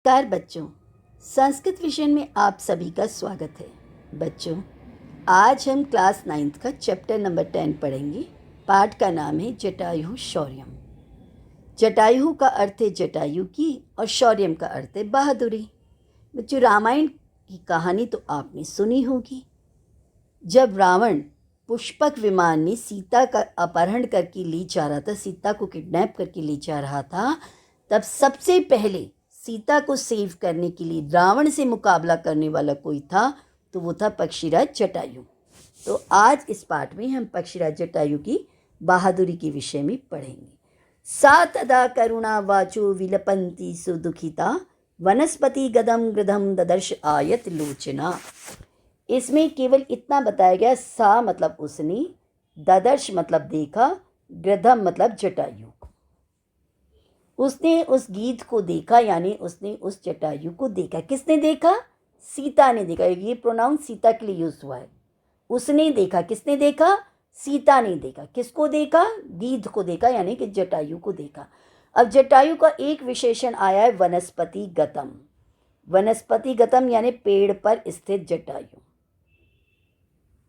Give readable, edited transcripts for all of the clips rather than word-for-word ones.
नमस्कार बच्चों, संस्कृत विषय में आप सभी का स्वागत है। बच्चों, आज हम क्लास 9th का चैप्टर नंबर 10 पढ़ेंगे। पाठ का नाम है जटायु शौर्यम। जटायु का अर्थ है जटायु की और शौर्यम का अर्थ है बहादुरी। बच्चों, रामायण की कहानी तो आपने सुनी होगी। जब रावण पुष्पक विमान में सीता का अपहरण करके ले जा रहा था, सीता को किडनैप करके ले जा रहा था, तब सबसे पहले सीता को सेव करने के लिए रावण से मुकाबला करने वाला कोई था तो वो था पक्षीराज जटायु। तो आज इस पाठ में हम पक्षीराज जटायु की बहादुरी के विषय में पढ़ेंगे। सा तदा करुणा वाचो विलपंती सुदुखिता वनस्पति गदम गृधम ददर्श आयत लोचना। इसमें केवल इतना बताया गया, सा मतलब उसने, ददर्श मतलब देखा, गृधम मतलब जटायु। उसने उस गीत को देखा, यानी उसने उस जटायु को देखा। किसने देखा? सीता ने देखा। ये प्रोनाउन सीता के लिए यूज हुआ है। उसने देखा, किसने देखा? सीता ने देखा। किसको देखा? गीत को देखा, यानी कि जटायु को देखा। अब जटायु का एक विशेषण आया है वनस्पति गतम। वनस्पति गतम यानी पेड़ पर स्थित जटायु,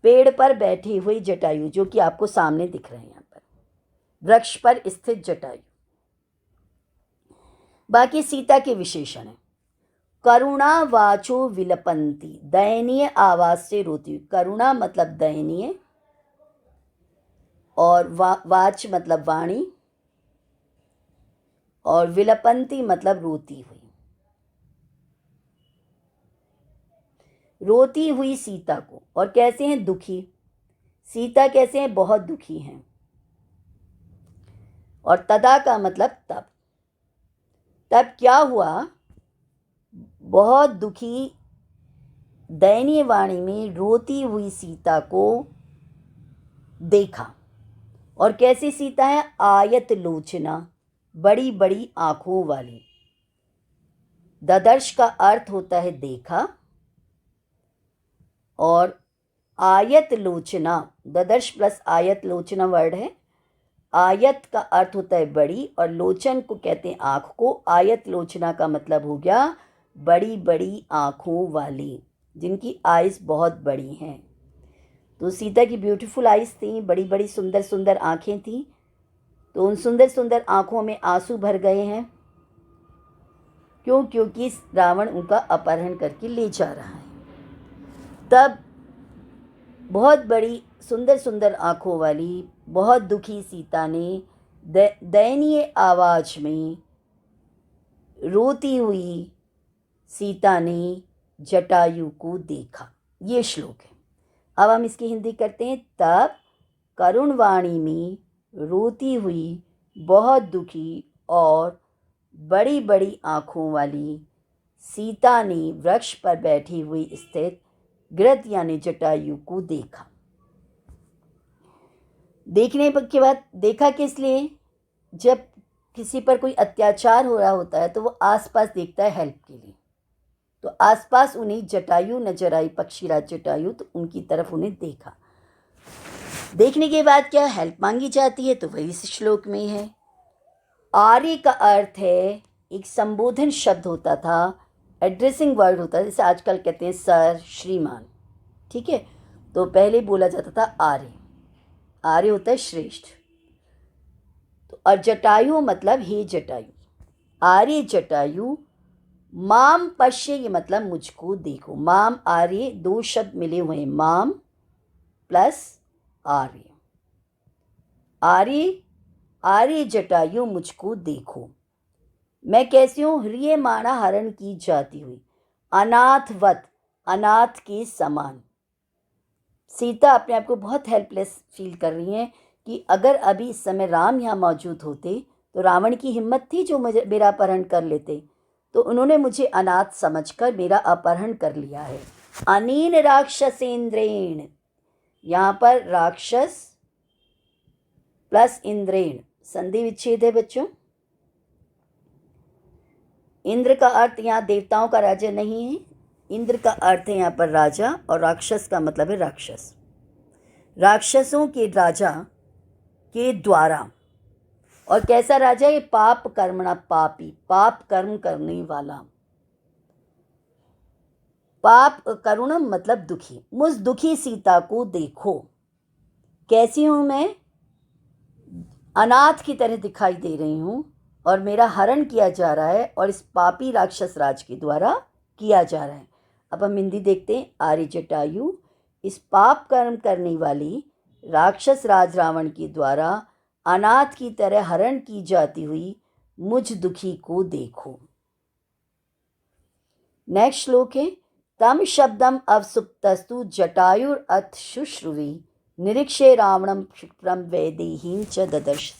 पेड़ पर बैठी हुई जटायु, जो कि आपको सामने दिख रहे हैं यहाँ पर, वृक्ष पर स्थित जटायु। बाकी सीता के विशेषण है करुणा वाचो विलपंती, दयनीय आवाज से रोती हुई। करुणा मतलब दयनीय और वाच मतलब वाणी और विलपंती मतलब रोती हुई। रोती हुई सीता को। और कैसे हैं? दुखी। सीता कैसे हैं? बहुत दुखी हैं। और तदा का मतलब तब। तब क्या हुआ? बहुत दुखी दयनीय वाणी में रोती हुई सीता को देखा। और कैसी सीता है? आयत लोचना, बड़ी बड़ी आंखों वाली। ददर्श का अर्थ होता है देखा, और आयत लोचना, ददर्श प्लस आयत लोचना वर्ड है। आयत का अर्थ होता है बड़ी, और लोचन को कहते हैं आँख को। आयत लोचना का मतलब हो गया बड़ी बड़ी आँखों वाली, जिनकी आइज़ बहुत बड़ी हैं। तो सीता की ब्यूटीफुल आइज़ थी, बड़ी बड़ी सुंदर सुंदर आँखें थीं। तो उन सुंदर सुंदर आँखों में आंसू भर गए हैं। क्यों? क्योंकि रावण उनका अपहरण करके ले जा रहा है। तब बहुत बड़ी सुंदर सुंदर आँखों वाली बहुत दुखी सीता ने दयनीय आवाज में रोती हुई सीता ने जटायु को देखा। ये श्लोक है। अब हम इसकी हिंदी करते हैं। तब करुण वाणी में रोती हुई बहुत दुखी और बड़ी बड़ी आँखों वाली सीता ने वृक्ष पर बैठी हुई स्थित गृध यानी जटायु को देखा। देखने के बाद देखा किस लिए? जब किसी पर कोई अत्याचार हो रहा होता है तो वो आसपास देखता है हेल्प के लिए। तो आसपास उन्हें जटायु नजर आई, पक्षीराज जटायु, तो उनकी तरफ उन्हें देखा। देखने के बाद क्या हेल्प मांगी जाती है? तो वही इस श्लोक में है। आर्य का अर्थ है, एक संबोधन शब्द होता था, एड्रेसिंग वर्ड होता है, जैसे आजकल कहते हैं सर, श्रीमान, ठीक है। तो पहले बोला जाता था आर्य। आर्य होता है श्रेष्ठ। तो और जटायु मतलब हे जटायु, आर्य जटायु। माम पश्य, ये मतलब मुझको देखो। माम आर्य, दो शब्द मिले हुए हैं, माम प्लस आर्य। आर्य आर्य जटायु मुझको देखो, मैं कैसी हूँ? ह्रियमाणा हरण की जाती हुई, अनाथवत, अनाथ के समान। सीता अपने आप को बहुत हेल्पलेस फील कर रही हैं कि अगर अभी इस समय राम यहाँ मौजूद होते तो रावण की हिम्मत थी जो मेरा अपहरण कर लेते। तो उन्होंने मुझे अनाथ समझकर मेरा अपहरण कर लिया है। अनेन राक्षसेंद्रेण, यहाँ पर राक्षस प्लस इंद्रेण संधि विच्छेद है बच्चों। इंद्र का अर्थ यहाँ देवताओं का राजा नहीं है। इंद्र का अर्थ है यहाँ पर राजा, और राक्षस का मतलब है राक्षस। राक्षसों के राजा के द्वारा। और कैसा राजा? ये पाप कर्मणा, पापी, पाप कर्म करने वाला। पाप करुणम मतलब दुखी, मुझ दुखी सीता को देखो, कैसी हूं मैं, अनाथ की तरह दिखाई दे रही हूं और मेरा हरण किया जा रहा है और इस पापी राक्षस राज के द्वारा किया जा रहा है। अब हम हिंदी देखते हैं। आर्य जटायु, इस पाप कर्म करने वाली राक्षस राज रावण के द्वारा अनाथ की तरह हरण की जाती हुई मुझ दुखी को देखो। नेक्स्ट श्लोक है, तम शब्दम अवसुप्तस्तु जटायुर अथ शुश्रुवी निरीक्षे रावणम क्षिप्रम वैदेहीं च ददर्श।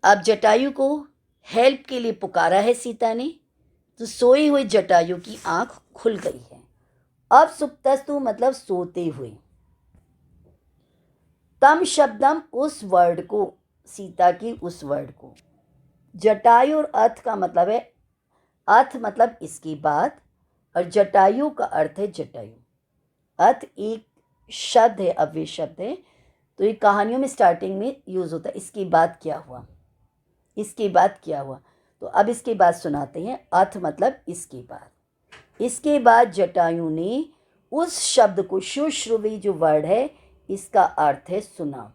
अब जटायु को हेल्प के लिए पुकारा है सीता ने, तो सोई हुई जटायु की आंख खुल गई है। अब सुप्तस्तु मतलब सोते हुए। तम शब्दम उस वर्ड को, सीता की उस वर्ड को। जटायु और अथ का मतलब है, अथ मतलब इसके बाद, और जटायु का अर्थ है जटायु। अथ एक शब्द है, अव्यय शब्द है, तो ये कहानियों में स्टार्टिंग में यूज होता है। इसके बाद क्या हुआ, इसके बाद क्या हुआ, तो अब इसके बाद सुनाते हैं। अथ मतलब इसके बाद। इसके बाद जटायु ने उस शब्द को, शुश्रुवी जो वर्ड है, इसका अर्थ है सुना।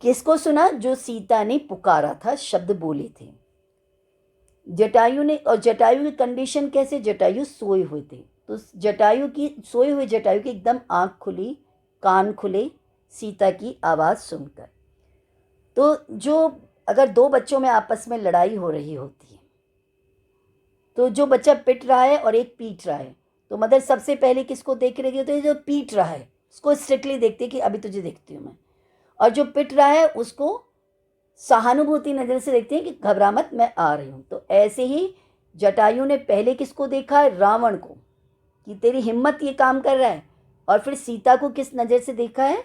किसको सुना? जो सीता ने पुकारा था, शब्द बोले थे जटायु ने। और जटायु की कंडीशन कैसे? जटायु सोए हुए थे, तो जटायु की, सोए हुए जटायु की एकदम आंख खुली, कान खुले सीता की आवाज़ सुनकर। तो जो, अगर दो बच्चों में आपस में लड़ाई हो रही होती है, तो जो बच्चा पिट रहा है और एक पीट रहा है, तो मदर सबसे पहले किसको देख रही होती है? जो पीट रहा है उसको स्ट्रिक्टली देखती है कि अभी तुझे देखती हूँ मैं, और जो पिट रहा है उसको सहानुभूति नज़र से देखते हैं कि घबरा मत, मैं आ रही हूँ। तो ऐसे ही जटायु ने पहले किसको देखा है? रावण को, कि तेरी हिम्मत ये काम कर रहा है। और फिर सीता को किस नज़र से देखा है?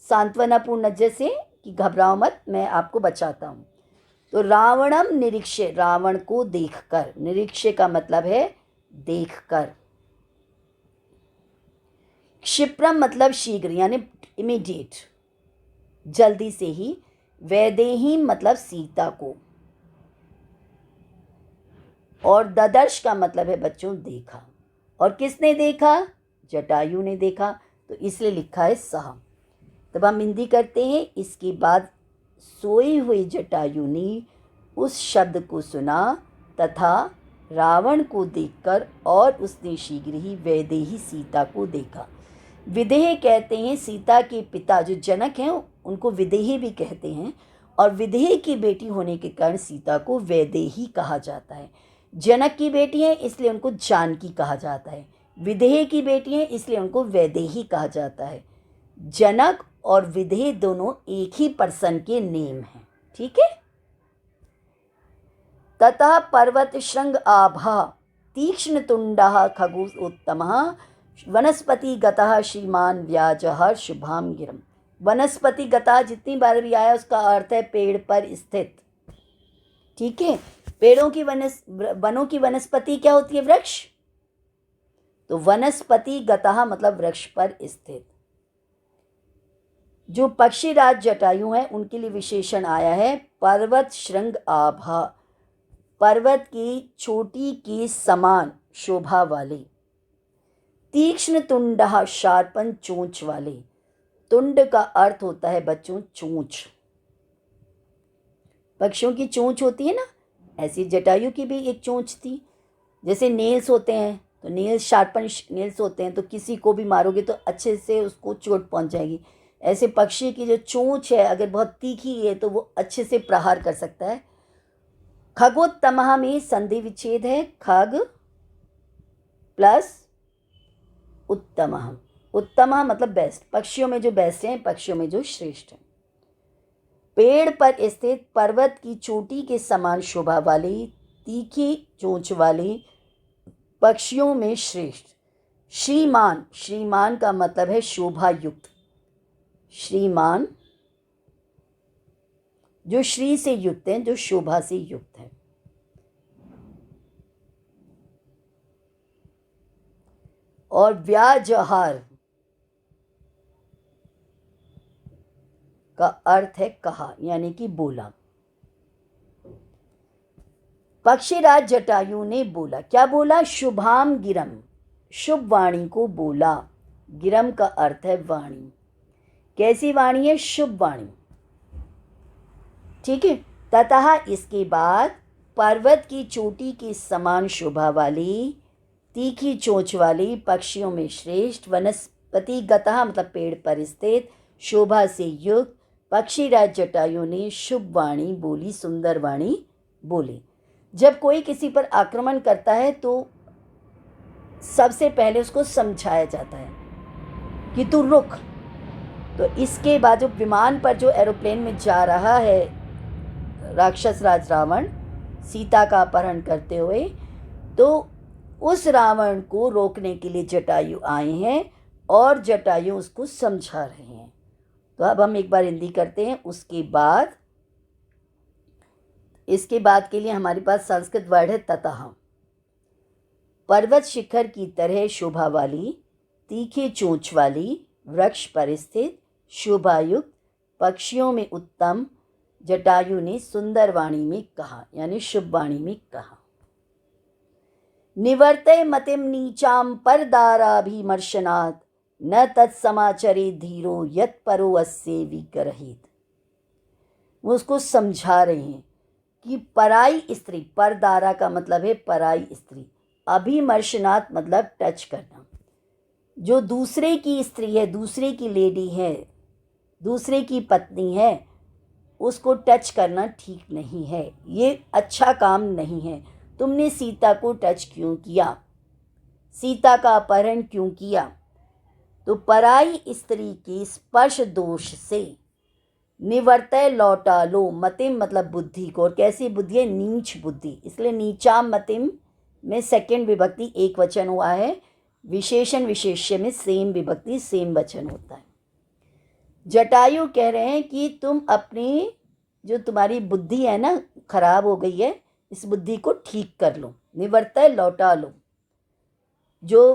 सांत्वनापूर्ण नज़र से, कि घबराओ मत, मैं आपको बचाता हूँ। तो रावणम निरीक्षे, रावण को देखकर, निरीक्षे का मतलब है देखकर। क्षिप्रम मतलब शीघ्र, यानी इमीडिएट, जल्दी से ही। वैदेही मतलब सीता को, और ददर्श का मतलब है बच्चों देखा। और किसने देखा? जटायु ने देखा, तो इसलिए लिखा है सह। तब हम हिंदी करते हैं। इसके बाद सोई हुई जटायु ने उस शब्द को सुना तथा रावण को देखकर, और उसने शीघ्र ही वैदेही सीता को देखा। विदेह कहते हैं सीता के पिता जो जनक हैं, उनको विदेही भी कहते हैं, और विदेह की बेटी होने के कारण सीता को वैदेही कहा जाता है। जनक की बेटी है इसलिए उनको जानकी कहा जाता है, विदेह की बेटी है इसलिए उनको वैदेही कहा जाता है। जनक और विदेह दोनों एक ही पर्सन के नेम हैं, ठीक है। ततः पर्वत श्रृंग आभा तीक्ष्ण तुंडः खगोत्तमः वनस्पति गतः श्रीमान व्याजः शुभाम गिरम। वनस्पति गतः जितनी बार भी आया उसका अर्थ है पेड़ पर स्थित, ठीक है। पेड़ों की वनों की वनस्पति क्या होती है? वृक्ष। तो वनस्पति गतः मतलब वृक्ष पर स्थित। जो पक्षी राज जटायु हैं उनके लिए विशेषण आया है पर्वत श्रृंग आभा, पर्वत की चोटी के समान शोभा वाले। तीक्ष्ण तुंडः शार्पन चोंच वाले। तुंड का अर्थ होता है बच्चों चोंच, पक्षियों की चोंच होती है ना, ऐसी जटायु की भी एक चोंच थी। जैसे नेल्स होते हैं, तो नेल्स शार्पन नेल्स होते हैं, तो किसी को भी मारोगे तो अच्छे से उसको चोट पहुंच जाएगी। ऐसे पक्षी की जो चोंच है अगर बहुत तीखी है तो वो अच्छे से प्रहार कर सकता है। खगोत्तमः में संधि विच्छेद है, खग प्लस उत्तमः। उत्तमः मतलब बेस्ट, पक्षियों में जो बेस्ट हैं, पक्षियों में जो श्रेष्ठ हैं। पेड़ पर स्थित पर्वत की चोटी के समान शोभा वाली तीखी चोंच वाली पक्षियों में श्रेष्ठ। श्रीमान, श्रीमान का मतलब है शोभा युक्त। श्रीमान जो श्री से युक्त हैं, जो शोभा से युक्त है। और व्याजहार का अर्थ है कहा, यानी कि बोला। पक्षीराज जटायु ने बोला, क्या बोला? शुभाम गिरम, शुभ वाणी को बोला। गिरम का अर्थ है वाणी। कैसी वाणी है? शुभ वाणी। ठीक है। ततः इसके बाद पर्वत की चोटी के समान शोभा वाली, तीखी चोंच वाली, पक्षियों में श्रेष्ठ, वनस्पति गतः मतलब पेड़ पर स्थित, शोभा से युक्त पक्षीराज जटायु ने शुभ वाणी बोली, सुंदर वाणी बोली। जब कोई किसी पर आक्रमण करता है तो सबसे पहले उसको समझाया जाता है कि तू रुक। तो इसके बाद जो विमान पर, जो एरोप्लेन में जा रहा है राक्षस राज रावण सीता का अपहरण करते हुए, तो उस रावण को रोकने के लिए जटायु आए हैं और जटायु उसको समझा रहे हैं। तो अब हम एक बार हिंदी करते हैं। इसके बाद के लिए हमारे पास संस्कृत वर्ड है ततः। पर्वत शिखर की तरह शोभा वाली, तीखे चोंच वाली, वृक्ष पर स्थित, शोभायुक्त, पक्षियों में उत्तम, जटायु ने सुंदर वाणी में कहा, यानी शुभ वाणी में कहा। निवर्तय मतिम नीचाम परदाराभिमर्शनात् न तत्समाचरे धीरो यत् परो अस्य विकरहित। वो उसको समझा रहे हैं कि पराई स्त्री, परदारा का मतलब है पराई स्त्री, अभिमर्शनात् मतलब टच करना, जो दूसरे की स्त्री है, दूसरे की लेडी है, दूसरे की पत्नी है, उसको टच करना ठीक नहीं है, ये अच्छा काम नहीं है। तुमने सीता को टच क्यों किया? सीता का अपहरण क्यों किया? तो पराई स्त्री की स्पर्श दोष से निवर्तय लौटा लो। मतिम मतलब बुद्धि को, और कैसी बुद्धि है? नीच बुद्धि, इसलिए नीचाम मतिम में सेकंड विभक्ति एक वचन हुआ है, विशेषण विशेष्य में सेम विभक्ति सेम वचन होता है। जटायु कह रहे हैं कि तुम अपनी जो तुम्हारी बुद्धि है ना, खराब हो गई है, इस बुद्धि को ठीक कर लो, निवर्तय लौटा लो। जो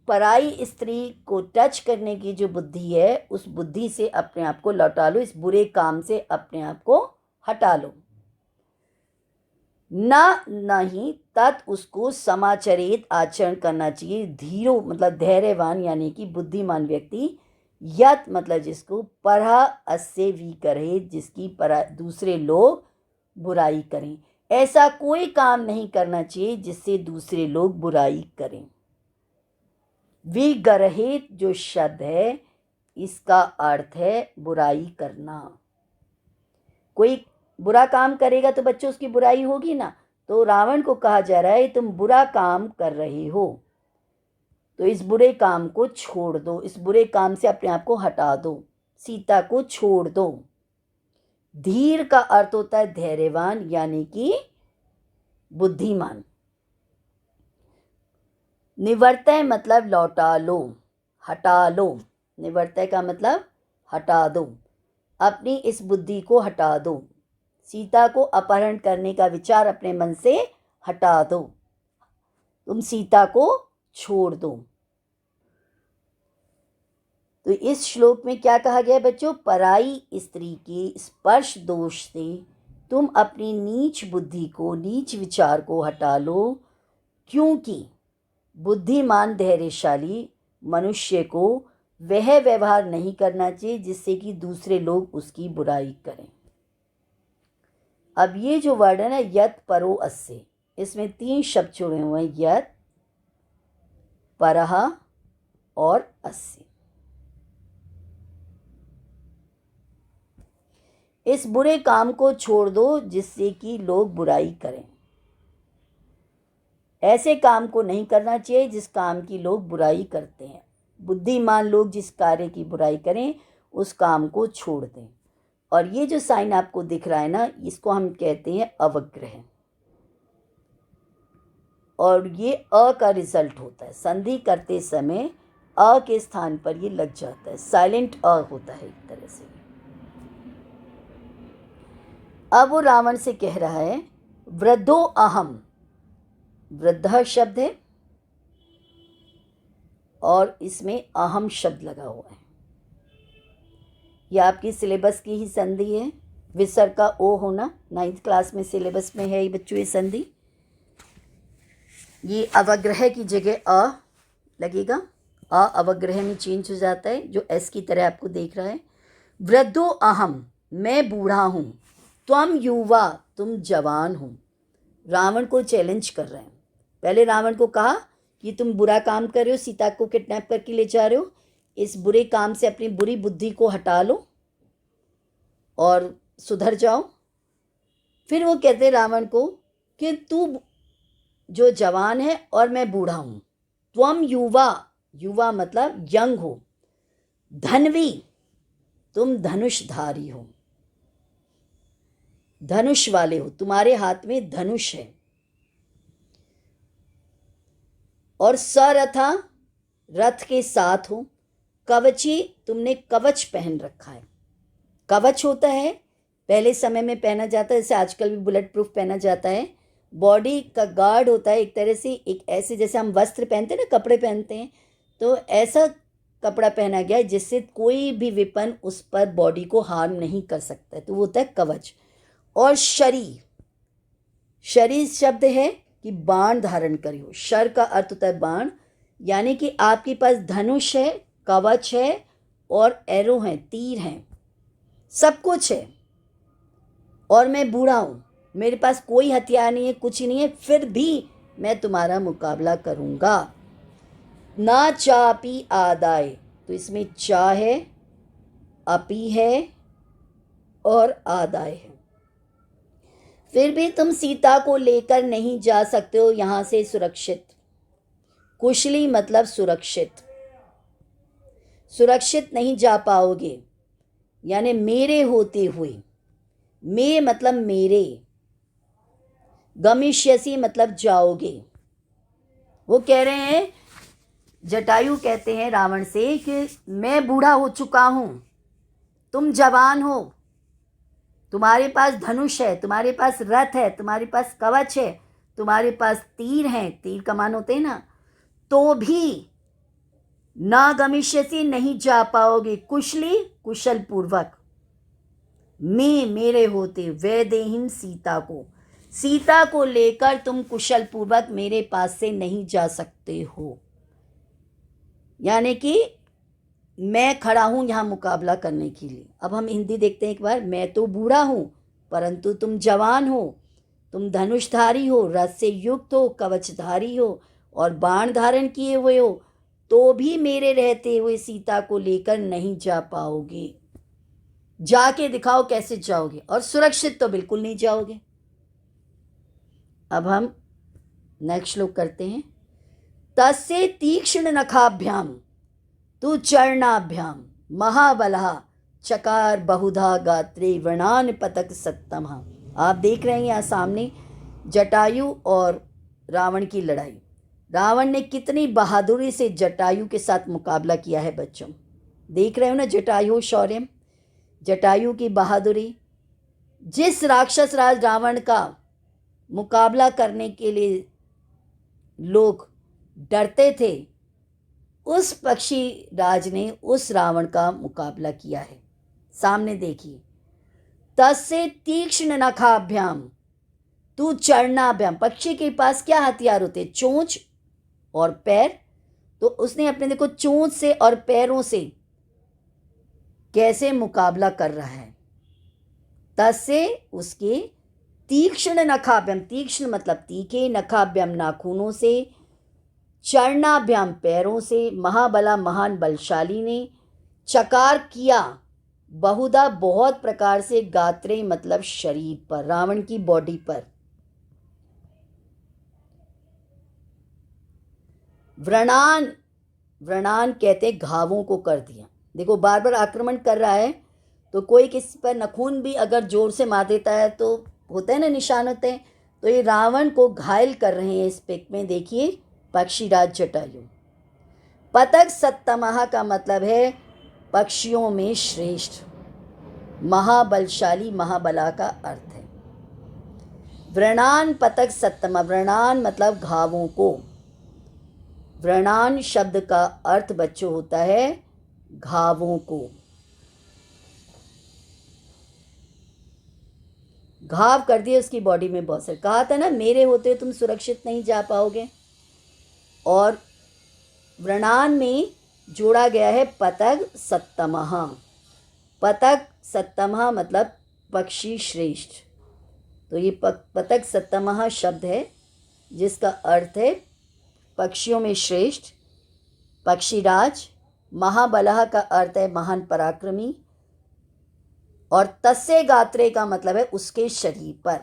पराई स्त्री को टच करने की जो बुद्धि है, उस बुद्धि से अपने आप को लौटा लो, इस बुरे काम से अपने आप को हटा लो। नहीं तत् उसको समाचरित आचरण करना चाहिए। धीरो मतलब धैर्यवान यानी कि बुद्धिमान व्यक्ति, यत मतलब जिसको, परहा अस्य विकरहे जिसकी दूसरे लोग बुराई करें। ऐसा कोई काम नहीं करना चाहिए जिससे दूसरे लोग बुराई करें। विगरहेत जो शब्द है इसका अर्थ है बुराई करना। कोई बुरा काम करेगा तो बच्चों उसकी बुराई होगी ना। तो रावण को कहा जा रहा है तुम बुरा काम कर रहे हो, तो इस बुरे काम को छोड़ दो, इस बुरे काम से अपने आप को हटा दो, सीता को छोड़ दो। धीर का अर्थ होता है धैर्यवान यानी कि बुद्धिमान। निवर्तय मतलब लौटा लो, हटा लो। निवर्तय का मतलब हटा दो, अपनी इस बुद्धि को हटा दो। सीता को अपहरण करने का विचार अपने मन से हटा दो, तुम सीता को छोड़ दो। तो इस श्लोक में क्या कहा गया है बच्चों? पराई स्त्री के स्पर्श दोष से तुम अपनी नीच बुद्धि को, नीच विचार को हटा लो, क्योंकि बुद्धिमान धैर्यशाली मनुष्य को वह व्यवहार नहीं करना चाहिए जिससे कि दूसरे लोग उसकी बुराई करें। अब ये जो वर्ड है ना, यत परो अस्य, इसमें 3 शब्द जुड़े हुए हैं, यत, परह और अस्य। इस बुरे काम को छोड़ दो जिससे कि लोग बुराई करें। ऐसे काम को नहीं करना चाहिए जिस काम की लोग बुराई करते हैं। बुद्धिमान लोग जिस कार्य की बुराई करें उस काम को छोड़ दें। और ये जो साइन आपको दिख रहा है ना, इसको हम कहते हैं अवग्रह, और ये अ का रिजल्ट होता है। संधि करते समय अ के स्थान पर ये लग जाता है, साइलेंट अ होता है एक तरह से। अब वो रावण से कह रहा है वृद्धो अहम, वृद्ध शब्द है और इसमें अहम शब्द लगा हुआ है। यह आपकी सिलेबस की ही संधि है, विसर्ग का ओ होना 9th क्लास में सिलेबस में है ये बच्चों ये संधि। ये अवग्रह की जगह अ लगेगा, अ अवग्रह में चेंज हो जाता है, जो एस की तरह आपको देख रहा है। वृद्धो अहम, मैं बूढ़ा हूँ। त्वम युवा, तुम जवान हो। रावण को चैलेंज कर रहे हैं। पहले रावण को कहा कि तुम बुरा काम कर रहे हो, सीता को किडनैप करके ले जा रहे हो, इस बुरे काम से अपनी बुरी बुद्धि को हटा लो और सुधर जाओ। फिर वो कहते रावण को कि तू जो जवान है और मैं बूढ़ा हूं। त्वम युवा, युवा मतलब यंग हो। धनवी, तुम धनुषधारी हो, धनुष वाले हो, तुम्हारे हाथ में धनुष है। और सरथा, रथ के साथ हो। कवची, तुमने कवच पहन रखा है। कवच होता है, पहले समय में पहना जाता है, जैसे आजकल भी बुलेट प्रूफ पहना जाता है। बॉडी का गार्ड होता है एक तरह से, एक ऐसे जैसे हम वस्त्र पहनते हैं ना, कपड़े पहनते हैं, तो ऐसा कपड़ा पहना गया है जिससे कोई भी विपन उस पर बॉडी को हार्म नहीं कर सकता है, तो वो होता है कवच। और शरी, शरी शब्द है कि बाण धारण करियो। शर का अर्थ होता है बाण, यानी कि आपके पास धनुष है, कवच है और एरो हैं, तीर हैं, सब कुछ है। और मैं बूढ़ा हूँ, मेरे पास कोई हथियार नहीं है, कुछ नहीं है, फिर भी मैं तुम्हारा मुकाबला करूँगा। ना चापी आदाय, तो इसमें चा है, अपी है और आदाय है। फिर भी तुम सीता को लेकर नहीं जा सकते हो यहाँ से सुरक्षित। कुशली मतलब सुरक्षित, सुरक्षित नहीं जा पाओगे, यानी मेरे होते हुए। मे मतलब मेरे, गमिष्यसी मतलब जाओगे। वो कह रहे हैं, जटायु कहते हैं रावण से कि मैं बूढ़ा हो चुका हूं, तुम जवान हो, तुम्हारे पास धनुष है, तुम्हारे पास रथ है, तुम्हारे पास कवच है, तुम्हारे पास तीर हैं, तीर कमान होते हैं ना, तो भी ना गमिष्यसी, नहीं जा पाओगे। कुशली, कुशल पूर्वक। मैं, मेरे होते, वैदेहीन, सीता को, सीता को लेकर तुम कुशल पूर्वक मेरे पास से नहीं जा सकते हो। यानी कि मैं खड़ा हूं यहां मुकाबला करने के लिए। अब हम हिंदी देखते हैं एक बार। मैं तो बूढ़ा हूं, परंतु तुम जवान हो, तुम धनुषधारी हो, रथ से युक्त हो, कवचधारी हो और बाण धारण किए हुए हो, तो भी मेरे रहते हुए सीता को लेकर नहीं जा पाओगे। जाके दिखाओ कैसे जाओगे, और सुरक्षित तो बिल्कुल नहीं जाओगे। अब हम नेक्स्ट श्लोक करते हैं। तस्य तीक्ष्ण नखाभ्याम तु चरणाभ्याम महाबलः चकार बहुधा गात्रे व्रणान पतक सत्तमः। आप देख रहे हैं यहाँ सामने जटायु और रावण की लड़ाई। रावण ने कितनी बहादुरी से जटायु के साथ मुकाबला किया है बच्चों। देख रहे हो ना, जटायु शौर्य, जटायु की बहादुरी। जिस राक्षस राज रावण का मुकाबला करने के लिए लोग डरते थे, उस पक्षी राज ने उस रावण का मुकाबला किया है। सामने देखिए, तस्य तीक्ष्ण नखाभ्याम तू चरणाभ्याम। पक्षी के पास क्या हथियार होते, चोंच और पैर, तो उसने अपने देखो चोंच से और पैरों से कैसे मुकाबला कर रहा है। तस्य, उसके, तीक्ष्ण नखाभ्याम, तीक्ष्ण मतलब तीखे, नखाभ्याम नाखूनों से, चरणाभ्याम पैरों से, महाबला महान बलशाली ने, चकार किया, बहुधा बहुत प्रकार से, गात्रे मतलब शरीर पर, रावण की बॉडी पर, व्रणान, व्रणान कहते घावों को कर दिया। देखो बार बार आक्रमण कर रहा है, तो कोई किसी पर नखून भी अगर जोर से मार देता है तो होते हैं ना, निशान होते हैं, तो ये रावण को घायल कर रहे हैं। इस पिक में देखिए पक्षीराज जटायु। पतक सत्तमः का मतलब है पक्षियों में श्रेष्ठ, महाबलशाली, महाबला का अर्थ है। व्रणान पतक सत्तम, व्रणान मतलब घावों को। व्रणान शब्द का अर्थ बच्चों होता है घावों को। घाव कर दिए उसकी बॉडी में बहुत सारे। कहा था ना, मेरे होते तुम सुरक्षित नहीं जा पाओगे। और वृणान में जोड़ा गया है पतग सत्तमः। पतग सत्तमः मतलब पक्षी श्रेष्ठ। तो ये पतग सत्तमः शब्द है जिसका अर्थ है पक्षियों में श्रेष्ठ, पक्षीराज। महाबलः का अर्थ है महान पराक्रमी, और तस्य गात्रे का मतलब है उसके शरीर पर।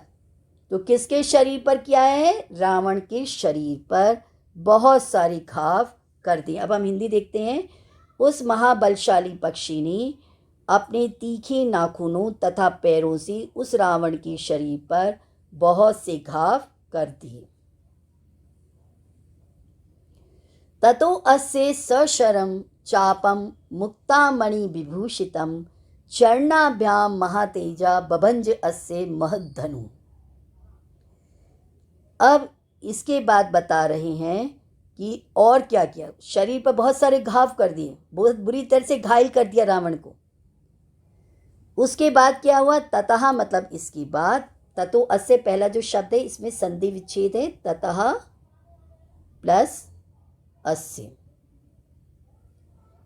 तो किसके शरीर पर किया है? रावण के शरीर पर बहुत सारी घाव कर दी। अब हम हिंदी देखते हैं। उस महाबलशाली पक्षी ने अपने तीखे नाखूनों तथा पैरों से उस रावण के शरीर पर बहुत से घाव कर दिए। ततो अस्य सशरम चापम मुक्तामणि विभूषितम चरणाभ्याम महातेजा बभंज अस्य महद्धनु। अब इसके बाद बता रहे हैं कि और क्या किया। शरीर पर बहुत सारे घाव कर दिए, बहुत बुरी तरह से घायल कर दिया रावण को। उसके बाद क्या हुआ? ततः मतलब इसके बाद। ततो अस्य पहला जो शब्द है इसमें संधि विच्छेद है, ततः प्लस अस्य।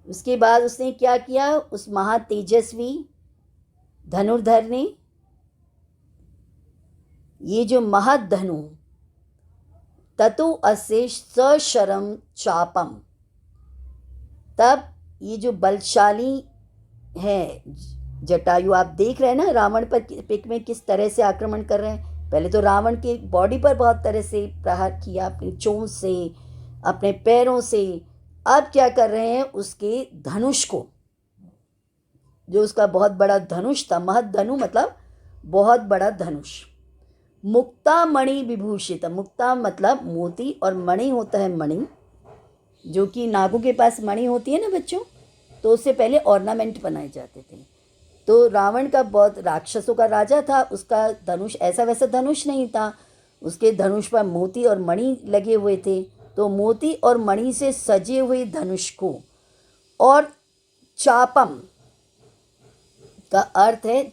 उसके बाद उसने क्या किया? उस महातेजस्वी धनुर्धर ने ये जो महद्धनु, ततो अस्य सशरम चापम, तब ये जो बलशाली है जटायु, आप देख रहे हैं ना रावण पर पिक में किस तरह से आक्रमण कर रहे हैं। पहले तो रावण के बॉडी पर बहुत तरह से प्रहार किया, अपनी चोंच से, अपने पैरों से। अब क्या कर रहे हैं? उसके धनुष को, जो उसका बहुत बड़ा धनुष था, महद्धनु मतलब बहुत बड़ा धनुष। मुक्ता मणि विभूषित, मुक्ता मतलब मोती, और मणि होता है मणि, जो कि नागों के पास मणि होती है ना बच्चों, तो उससे पहले ऑर्नामेंट बनाए जाते थे। तो रावण का बहुत राक्षसों का राजा था, उसका धनुष ऐसा वैसा धनुष नहीं था, उसके धनुष पर मोती और मणि लगे हुए थे। तो मोती और मणि से सजे हुए धनुष को, और चापम का अर्थ है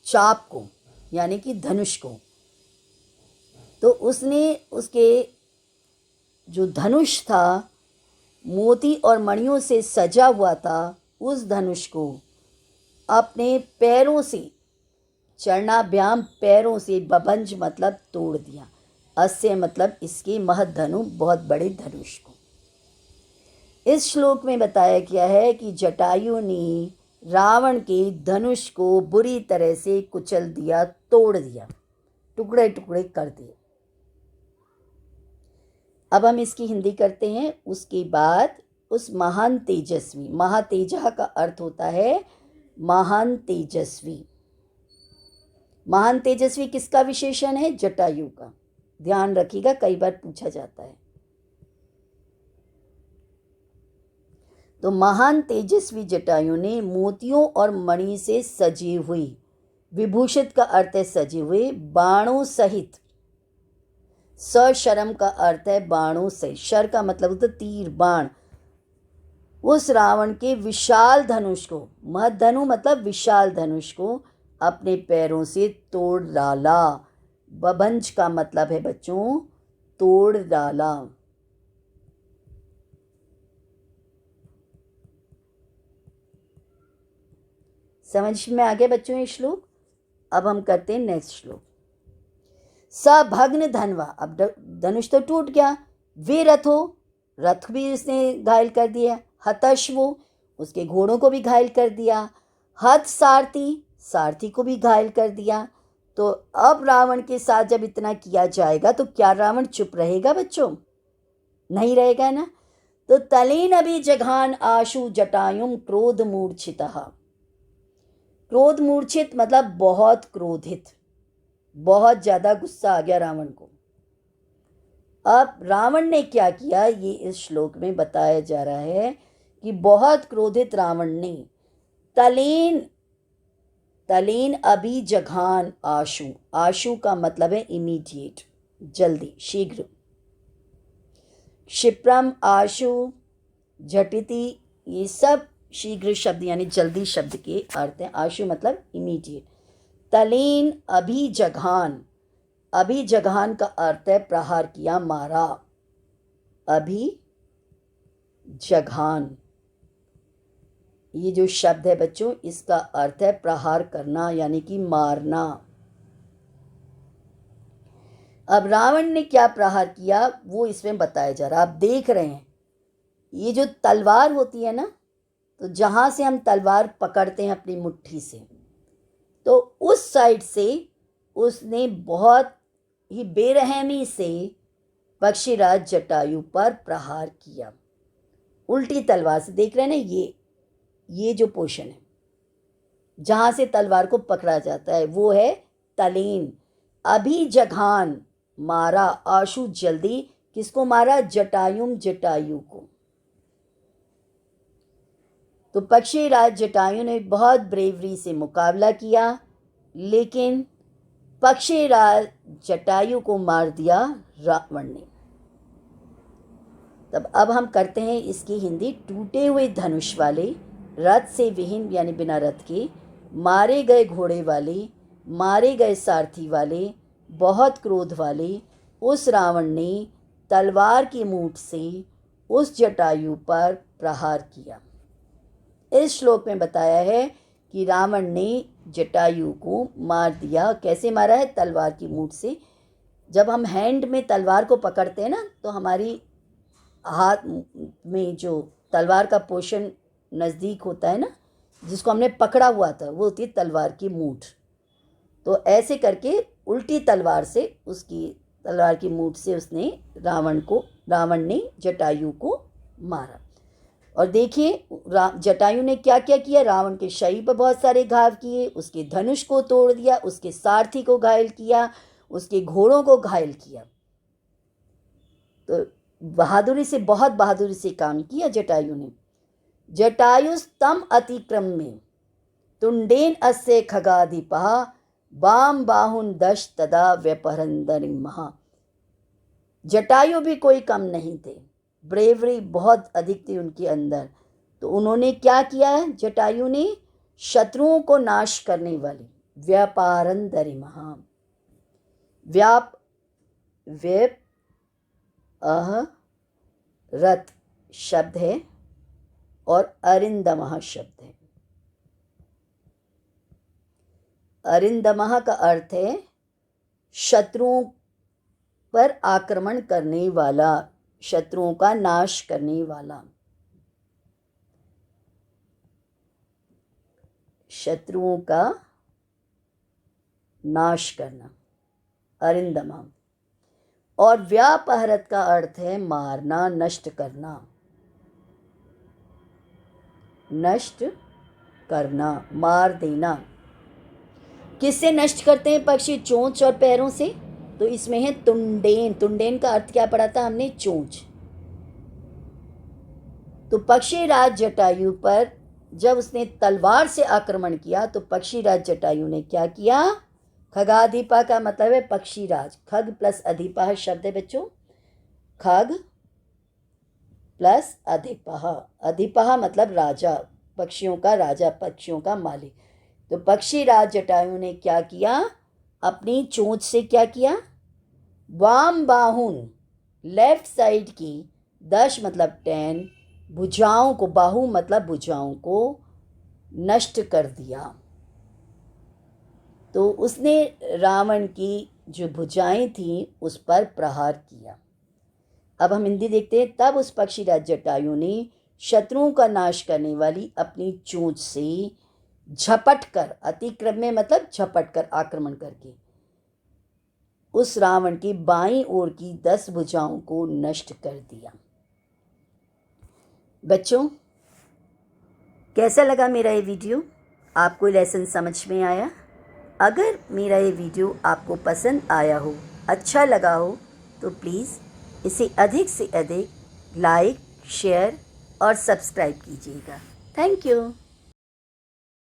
चाप को, यानी कि धनुष को। तो उसने उसके जो धनुष था मोती और मणियों से सजा हुआ था, उस धनुष को अपने पैरों से, चरणाभ्याम पैरों से, बभंज मतलब तोड़ दिया, अस्य मतलब इसके महद्धनु बहुत बड़े धनुष को। इस श्लोक में बताया गया है कि जटायु ने रावण के धनुष को बुरी तरह से कुचल दिया, तोड़ दिया, टुकड़े टुकड़े कर दिए। अब हम इसकी हिंदी करते हैं। उसके बाद उस महान तेजस्वी, महातेजा का अर्थ होता है महान तेजस्वी। महान तेजस्वी किसका विशेषण है? जटायु का। ध्यान रखिएगा, कई बार पूछा जाता है। तो महान तेजस्वी जटायु ने मोतियों और मणि से सजी हुई, विभूषित का अर्थ है सजे हुए, बाणों सहित, सशरम का अर्थ है बाणों से, शर का मतलब होता तीर बाण, उस रावण के विशाल धनुष को, महद्धनु मतलब विशाल धनुष को अपने पैरों से तोड़ डाला। बभंज का मतलब है बच्चों तोड़ डाला। समझ में आ गया बच्चों ये श्लोक? अब हम करते हैं नेक्स्ट श्लोक। सभग्न धनवा, अब धनुष तो टूट गया। वे रथो, रथ भी उसने घायल कर दिया। हतश्वो, उसके घोड़ों को भी घायल कर दिया। हत सारथी, सारथी को भी घायल कर दिया। तो अब रावण के साथ जब इतना किया जाएगा तो क्या रावण चुप रहेगा बच्चों? नहीं रहेगा ना। तो तलेन अभी जघान आशु जटायुम क्रोध मूर्छितः। क्रोध मूर्छित मतलब बहुत क्रोधित, बहुत ज्यादा गुस्सा आ गया रावण को। अब रावण ने क्या किया ये इस श्लोक में बताया जा रहा है कि बहुत क्रोधित रावण ने तलेन, तलेन अभी जघान आशु, आशु का मतलब है इमीडिएट, जल्दी, शीघ्र। क्षिप्रम, आशु, झटिति, ये सब शीघ्र शब्द यानी जल्दी शब्द के अर्थ हैं। आशु मतलब इमीडिएट। तलेन अभी जघान, अभी जघान का अर्थ है प्रहार किया, मारा। अभिजघान। ये जो शब्द है बच्चों, इसका अर्थ है प्रहार करना, यानी कि मारना। अब रावण ने क्या प्रहार किया वो इसमें बताया जा रहा है। आप देख रहे हैं ये जो तलवार होती है ना, तो जहाँ से हम तलवार पकड़ते हैं अपनी मुट्ठी से, तो उस साइड से उसने बहुत ही बेरहमी से पक्षीराज जटायु पर प्रहार किया। उल्टी तलवार से, देख रहे हैं ना, ये जो पोर्शन है जहाँ से तलवार को पकड़ा जाता है वो है तलेन। अभिजघान, मारा, आशु जल्दी। किसको मारा? जटायु को। तो पक्षीराज जटायु ने बहुत ब्रेवरी से मुकाबला किया, लेकिन पक्षीराज जटायु को मार दिया रावण ने। तब अब हम करते हैं इसकी हिंदी। टूटे हुए धनुष वाले, रथ से विहीन यानी बिना रथ के, मारे गए घोड़े वाले, मारे गए सारथी वाले, बहुत क्रोध वाले, उस रावण ने तलवार की मूठ से उस जटायु पर प्रहार किया। इस श्लोक में बताया है कि रावण ने जटायु को मार दिया। कैसे मारा है? तलवार की मूठ से। जब हम हैंड में तलवार को पकड़ते हैं ना, तो हमारी हाथ में जो तलवार का पोर्शन नज़दीक होता है ना, जिसको हमने पकड़ा हुआ था, वो होती है तलवार की मूठ। तो ऐसे करके उल्टी तलवार से, उसकी तलवार की मूठ से उसने रावण ने जटायु को मारा। और देखिए जटायु ने क्या क्या किया। रावण के शरीर पर बहुत सारे घाव किए, उसके धनुष को तोड़ दिया, उसके सारथी को घायल किया, उसके घोड़ों को घायल किया। तो बहुत बहादुरी से काम किया जटायु ने। जटायुस्तम अतिक्रम्य तुंडेन अस्य खगाधिपः वाम बाहुन दश तदा व्यपहरन्दरिमः। जटायु भी कोई कम नहीं थे, ब्रेवरी बहुत अधिक थी उनके अंदर। तो उन्होंने क्या किया है? जटायु ने शत्रुओं को नाश करने वाली व्यपहरन्दरिमः, व्यप रथ शब्द है और अरिंदमः शब्द है। अरिंदमः का अर्थ है शत्रुओं पर आक्रमण करने वाला, शत्रुओं का नाश करने वाला। शत्रुओं का नाश करना, अरिंदमः। और व्यापहरत का अर्थ है मारना, नष्ट करना। नष्ट करना, मार देना। किससे नष्ट करते हैं पक्षी? चोंच और पैरों से। तो इसमें है तुंडेन। तुंडेन का अर्थ क्या पढ़ा था हमने? चोंच। तो पक्षीराज जटायु पर जब उसने तलवार से आक्रमण किया, तो पक्षीराज जटायु ने क्या किया? खगाधिपा का मतलब है पक्षीराज। खग प्लस अधिपा शब्द है बच्चों। खग प्लस अधिपा। अधिपा मतलब राजा, पक्षियों का राजा, पक्षियों का मालिक। तो पक्षीराज जटायु ने क्या किया? अपनी चोंच से क्या किया? वाम बाहुन, लेफ्ट साइड की, 10 मतलब 10, भुजाओं को, बाहु मतलब भुजाओं को नष्ट कर दिया। तो उसने रावण की जो भुजाएं थीं उस पर प्रहार किया। अब हम हिंदी देखते हैं। तब उस पक्षीराज जटायु ने शत्रुओं का नाश करने वाली अपनी चोंच से झपट कर, अतिक्रम में मतलब झपट कर, आक्रमण करके, उस रावण की बाईं ओर की 10 भुजाओं को नष्ट कर दिया। बच्चों, कैसा लगा मेरा ये वीडियो? आपको लेसन समझ में आया? अगर मेरा ये वीडियो आपको पसंद आया हो, अच्छा लगा हो, तो प्लीज़ इसे अधिक से अधिक लाइक, शेयर और सब्सक्राइब कीजिएगा। Thank you.